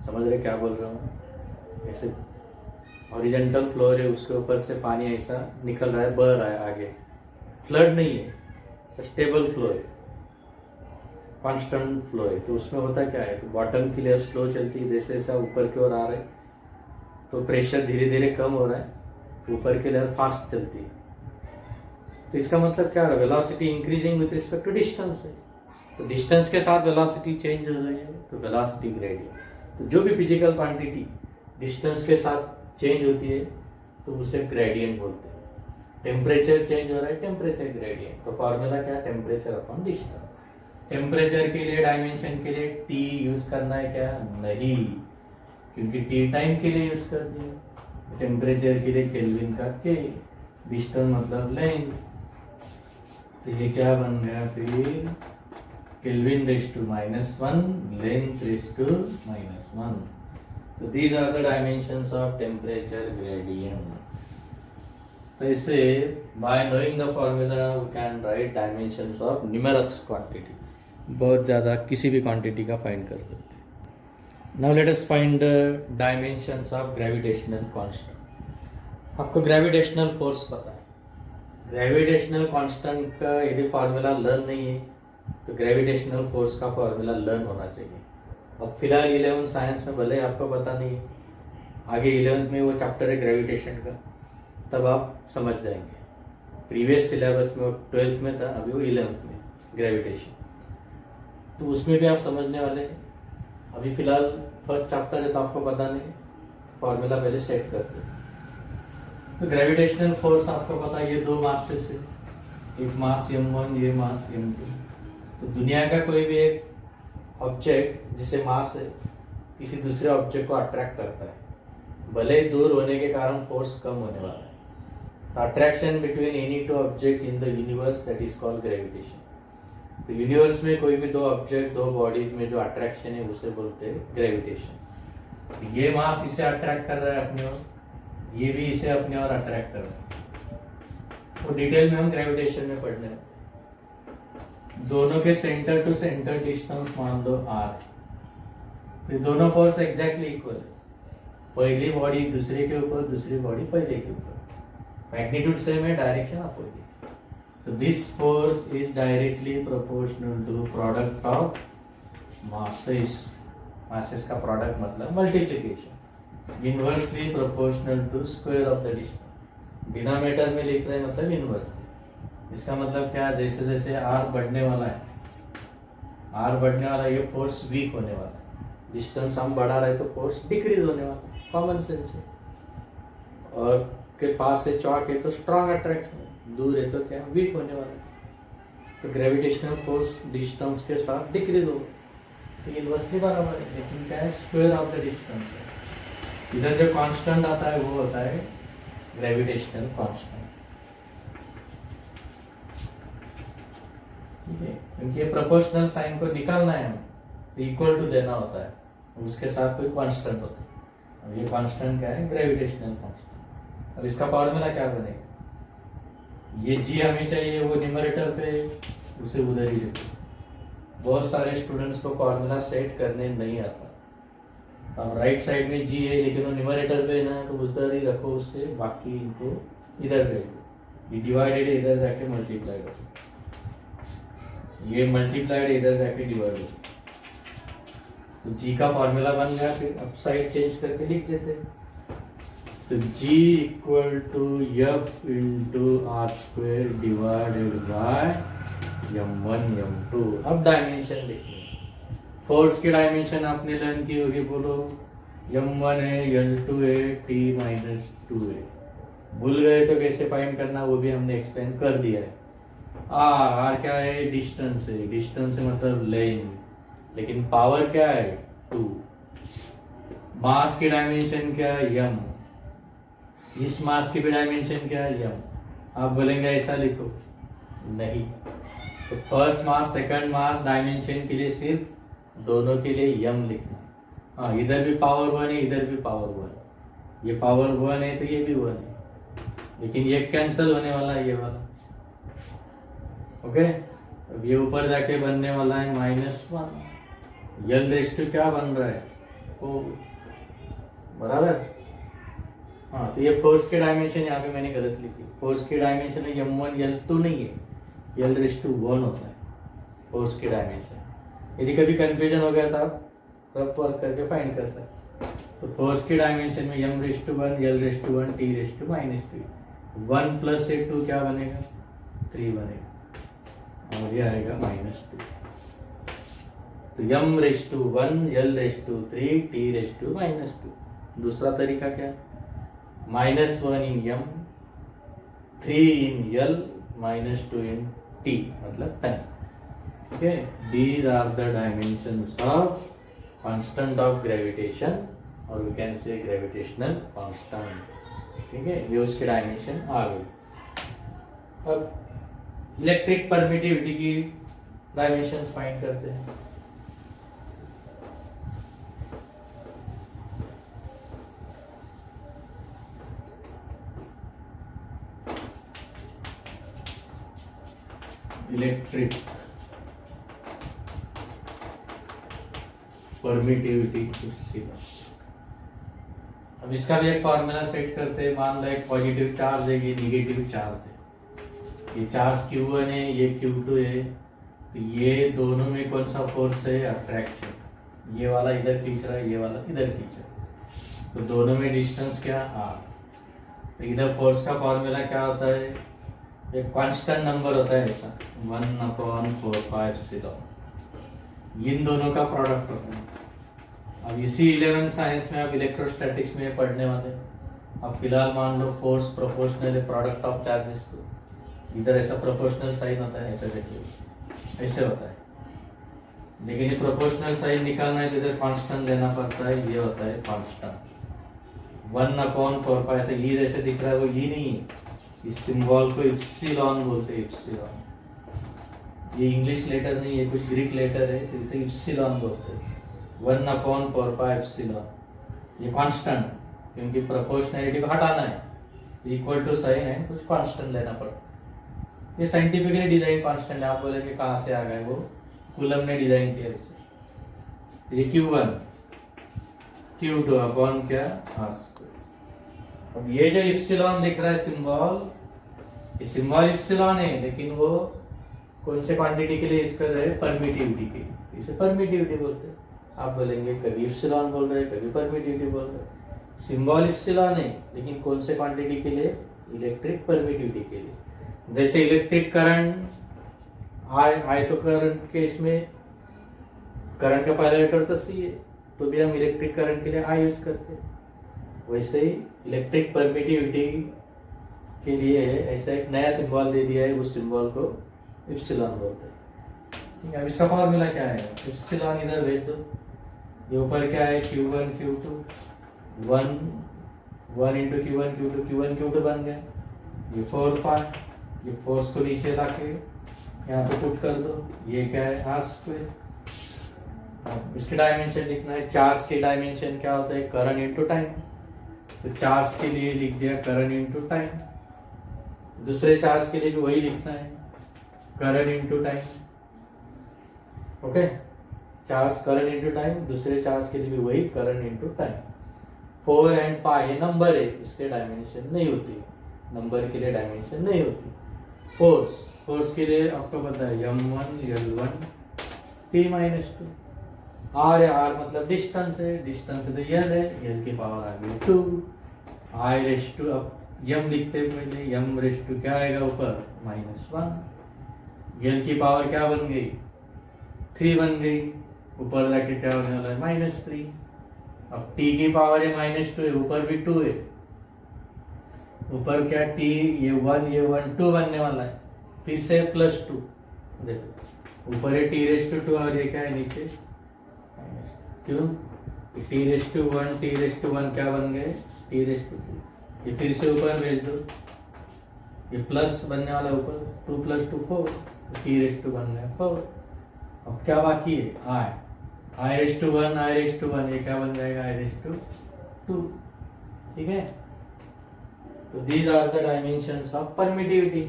A: समझ रहे क्या बोल रहा हूँ। ऐसे हॉरिजॉन्टल फ्लोर है, उसके ऊपर से पानी ऐसा निकल रहा है, बह रहा है आगे, फ्लड नहीं है, स्टेबल फ्लो है, कांस्टेंट फ्लो है, तो उसमें होता क्या है, तो बॉटम की लेयर स्लो चलती है, जैसे जैसा ऊपर की ओर आ रहा है तो प्रेशर धीरे धीरे कम हो रहा है, ऊपर की लेयर फास्ट चलती है, तो इसका मतलब क्या है, velocity increasing with respect to distance है, तो डिस्टेंस के साथ वेलोसिटी चेंज हो रही है तो वेलोसिटी ग्रेडियंट। तो जो भी फिजिकल क्वांटिटी डिस्टेंस के साथ चेंज होती है तो उसे ग्रेडियंट बोलते हैं। टेम्परेचर चेंज हो रहा है, टेम्परेचर ग्रेडियंट, तो फॉर्मूला क्या है, टेम्परेचर अपॉन डिस्टेंस। टेम्परेचर के लिए डायमेंशन के लिए टी यूज करना है क्या, नहीं, क्योंकि टी टाइम के लिए यूज कर दिया। टेम्परेचर के लिए केल्विन का के, डिस्टेंस मतलब लेंथ, तो ये क्या बन गया फिर, kelvin raise to -1, length raise to -1। So these are the dimensions of temperature gradient. तो इसे by knowing the formula we can write dimensions of numerous quantity, बहुत ज़्यादा किसी भी क्वांटिटी का फाइंड कर सकते हैं। Now let us find the dimensions of gravitational constant। आपको ग्रेविटेशनल फोर्स पता है, ग्रेविटेशनल कांस्टेंट का यदि फार्मूला लर्न नहीं है तो ग्रेविटेशनल फोर्स का फार्मूला लर्न होना चाहिए। अब फिलहाल 11th साइंस में भले आपको पता नहीं है, आगे 11th में वो चैप्टर है ग्रेविटेशन का, तब आप समझ जाएंगे। प्रीवियस सिलेबस में वो 12th में था, अभी वो 11th में ग्रेविटेशन, तो उसमें भी आप समझने वाले हैं। अभी फिलहाल फर्स्ट चैप्टर है तो आपको पता नहीं, फॉर्मूला पहले सेट करते हैं। तो ग्रेविटेशनल फोर्स आपको पता है, ये दो मासेस है, एक मास m1, ये मास m2। तो दुनिया का कोई भी एक ऑब्जेक्ट जिसे मास है किसी दूसरे ऑब्जेक्ट को अट्रैक्ट करता है, भले ही दूर होने के कारण फोर्स कम होने वाला है। तो attraction between any two object in the universe, that is called gravitation. तो यूनिवर्स में कोई भी दो ऑब्जेक्ट, दो बॉडीज में जो अट्रैक्शन है उसे बोलते हैं ग्रेविटेशन। तो ये मास इसे अट्रैक्ट कर रहा है अपनी ओर, ये भी इसे अपनी ओर अट्रैक्ट कर रहा है। तो डिटेल में हम ग्रेविटेशन में पढ़ने हैं। दोनों के सेंटर टू सेंटर डिस्टेंस मान लो r, तो दोनों फोर्स एग्जैक्टली इक्वल है, पहली बॉडी दूसरे के ऊपर, दूसरी बॉडी पहले के ऊपर, मैग्नीट्यूड सेम है, direction opposite. So this force is directly proportional to product of masses, masses का प्रोडक्ट मतलब multiplication, inversely proportional to square of the distance. Denominator में लिख रहे हैं मतलब इनवर्सली, इसका मतलब क्या है, जैसे जैसे r बढ़ने वाला है, r बढ़ने वाला, ये फोर्स वीक होने वाला है, डिस्टेंस हम बढ़ा रहे तो फोर्स डिक्रीज होने वाला है, कॉमन सेंस है। और के पास से चौक है तो स्ट्रॉन्ग अट्रैक्शन, दूर है तो क्या वीक होने वाला है। तो ग्रेविटेशनल फोर्स डिस्टेंस के साथ डिक्रीज होगा, तो इनवर्सली बराबर है, लेकिन क्या है, स्क्वायर ऑफ द डिस्टेंस। इधर जो कांस्टेंट आता है वो होता है ग्रेविटेशनल कांस्टेंट, ठीक है, क्योंकि प्रोपोर्शनल साइन को निकालना है हमें, तो इक्वल टू देना होता है, उसके साथ कोई कांस्टेंट होता है। अब ये कांस्टेंट क्या है, ग्रेविटेशनल कांस्टेंट। अब इसका फॉर्मूला क्या बनेगा, ये जी हमें चाहिए, वो न्यूमरेटर पे उसे उधर ही देते। बहुत सारे स्टूडेंट्स को फॉर्मूला सेट करने नहीं आता, अब राइट साइड में जी है लेकिन वो न्यूमरेटर पे ना, तो उधर ही रखो उससे, बाकी इनको इधर भेज दो, ये डिवाइडेड इधर जाके मल्टीप्लाई करो, ये मल्टीप्लाइड इधर जाके डिवाइड हो, तो जी का फॉर्मूला बन गया, फिर अब साइड चेंज करके लिख देते हैं। तो G equal to F into R square divided by m1 m2। अब डायमेंशन लिखिए। फोर्स की डायमेंशन आपने लर्न की होगी, बोलो m1 है, l2 है, t माइनस 2 है। भूल गए तो कैसे फाइंड करना वो भी हमने एक्सप्लेन कर दिया है। आर क्या है, डिस्टेंस है, डिस्टेंस मतलब लेंथ, लेकिन पावर क्या है 2। मास की डायमेंशन क्या है m, इस मास की भी डायमेंशन क्या है m। आप बोलेंगे ऐसा लिखो, नहीं, तो फर्स्ट मास सेकंड मास डायमेंशन के लिए सिर्फ दोनों के लिए m लिखना। हाँ, इधर भी पावर 1 है, इधर भी पावर 1, ये पावर 1 है तो ये भी 1 है, लेकिन ये कैंसिल होने वाला है ये वाला। ओके, अब ये ऊपर जाके बनने वाला है -1। यल रेस टू क्या बन रहा है ओ, बराबर। हाँ, तो ये फोर्स के डायमेंशन यहाँ पे मैंने गलत लिखी। फोर्स की डायमेंशन है m1 l2 नहीं है, यल रेस टू 1 होता है फोर्स की डायमेंशन। यदि कभी कंफ्यूजन हो गया था तब वर्क करके फाइंड कर सकते। तो फोर्स की डायमेंशन में m raise to 1, l raise to 1, t raise to -3। 1 plus 2 क्या बनेगा, 3 बनेगा, और ये आएगा -2। तो m raise to 1, l raise to 3, t raise to -2। दूसरा तरीका क्या है, -1 इन m, 3 इन l, -2 इन t, मतलब 10। ठीक है, these are the dimensions of constant of gravitation, और we can say gravitational constant। ठीक है, ये उसकी डायमेंशन आ गई। अब इलेक्ट्रिक परमिटिविटी की डायमेंशंस फाइंड करते हैं। इलेक्ट्रिक परमिटिविटी अब इसका भी एक फॉर्मूला सेट करते हैं। मान लो एक पॉजिटिव चार्ज है, ये निगेटिव चार्ज है, ये चार्ज Q1 है, ये Q2 है, तो ये दोनों में कौन सा फोर्स है, अट्रैक्शन। ये वाला इधर खींच रहा है, ये वाला इधर खींच रहा है, तो दोनों में डिस्टेंस क्या r। तो इधर फोर्स का फॉर्मूला क्या होता है, एक कांस्टेंट नंबर होता है ऐसा 1/4πε, इन दोनों का प्रोडक्ट होता है। अब इसी 11th साइंस में आप इलेक्ट्रोस्टैटिक्स में पढ़ने वाले। अब फिलहाल मान लो फोर्स प्रोपोर्शनल है प्रोडक्ट ऑफ चार्जेस को, इधर ऐसा प्रोपोर्शनल साइन होता है, ऐसा देखिए ऐसे होता है, लेकिन ये प्रोपोर्शनल साइन निकालना है तो इधर कांस्टेंट लेना पड़ता है, ये होता है कांस्टेंट 1/4π। ऐसे ई जैसे दिख रहा है वो ई नहीं है, इस सिंबल को इप्सिलॉन बोलते हैं, इप्सिलॉन। ये इंग्लिश लेटर नहीं है, कुछ ग्रीक लेटर है, तो इसे इप्सिलॉन बोलते हैं, 1/4π एप्सिलॉन। ये कांस्टेंट, क्योंकि प्रोपोर्शनैलिटी को हटाना है, इक्वल टू साइन है, कुछ कांस्टेंट लेना पड़ता। ये साइंटिफिकली डिजाइन कांस्टेंट है। आप बोलेंगे कहाँ से आ गए, वो कूलम ने डिजाइन किया इसे। ये Q1 Q2 अपॉन क्या r स्क्वायर। अब ये जो इप्सिलॉन दिख रहा है सिंबल, ये सिंबल इप्सिलॉन है, लेकिन वो कौन से क्वांटिटी के लिए इसका है, परमिटिविटी के लिए, इसे परमिटिविटी बोलते हैं। आप बोलेंगे कभी इप्सिलॉन बोल रहे हैं, कभी परमिटिविटी बोल रहे हैं। सिंबल इप्सिलॉन है, लेकिन कौन से क्वांटिटी के लिए, इलेक्ट्रिक परमिटिविटी के लिए। जैसे इलेक्ट्रिक करंट आए तो करंट के इसमें करंट का पहला लेटर तो सी है, तो भी हम इलेक्ट्रिक करंट के लिए आई यूज करते हैं। वैसे ही इलेक्ट्रिक परमिटिविटी के लिए ऐसा एक नया सिंबल दे दिया है, उस सिंबल को इप्सिलॉन बोलते हैं। ठीक है, अब इसका फॉर्मूला क्या है, इप्सिलॉन इधर भेज दो। ये ऊपर क्या है, Q1 Q2, 1 into Q1 Q2, Q1 Q2 बन गया। ये 4/5, ये फोर्स को नीचे लाके यहाँ पे पुट कर दो, ये क्या है r स्क्वायर। इसके डायमेंशन लिखना है। चार्ज के डायमेंशन क्या होता है, करंट इंटू टाइम। तो चार्ज के लिए लिख दिया करंट इंटू टाइम, दूसरे चार्ज के लिए भी वही लिखना है, current into time. Okay, charge current into time, दूसरे चार्ज के लिए भी वही current into time. 4 and pi ये नंबर है, इसके डायमेंशन नहीं होती, नंबर के लिए डायमेंशन नहीं होती। फोर्स के लिए आपको पता है m1 l1 t -2। आर है, आर मतलब डिस्टेंस है, डिस्टेंस तो यल है, यल की पावर आ गई 2। आई रेस टू, अब यम लिखते हैं पहले, यम रेस टू क्या आएगा ऊपर -1, यल की पावर क्या बन गई 3 बन गई, ऊपर जाके क्या होने वाला है -3। अब t की पावर है -2 है, ऊपर भी 2 है, ऊपर क्या t, ये 1 2 बनने वाला है, फिर से +2, देखो ऊपर है t रेस टू 2 और ये क्या है नीचे क्यों, t raise to 1 t raise to 1 क्या बन गए t रेस टू 2, ये फिर से ऊपर भेज दो, ये प्लस बनने वाला ऊपर 2 + 2 4, t रेस टू बन गया 4। अब क्या बाकी है i raise to 1 i raise to 1, ये क्या बन जाएगा i रेस टू 2, ठीक है। तो these are the dimensions of permittivity.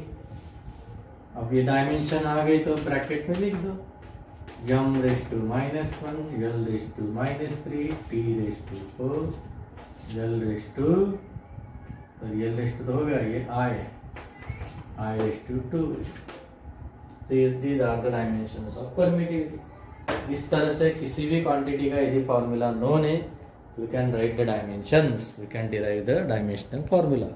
A: अब ये डायमेंशन आ गई तो ब्रैकेट में लिख दो, m raise to -1 l raise to -3 t raise to 4 l raise to, तो l रेस टू तो हो गया, ये i raise to 2। These are the dimensions of permittivity. इस तरह से किसी भी क्वांटिटी का यदि फॉर्मूला नोन है, we can write the dimensions, we can derive the dimensional formula।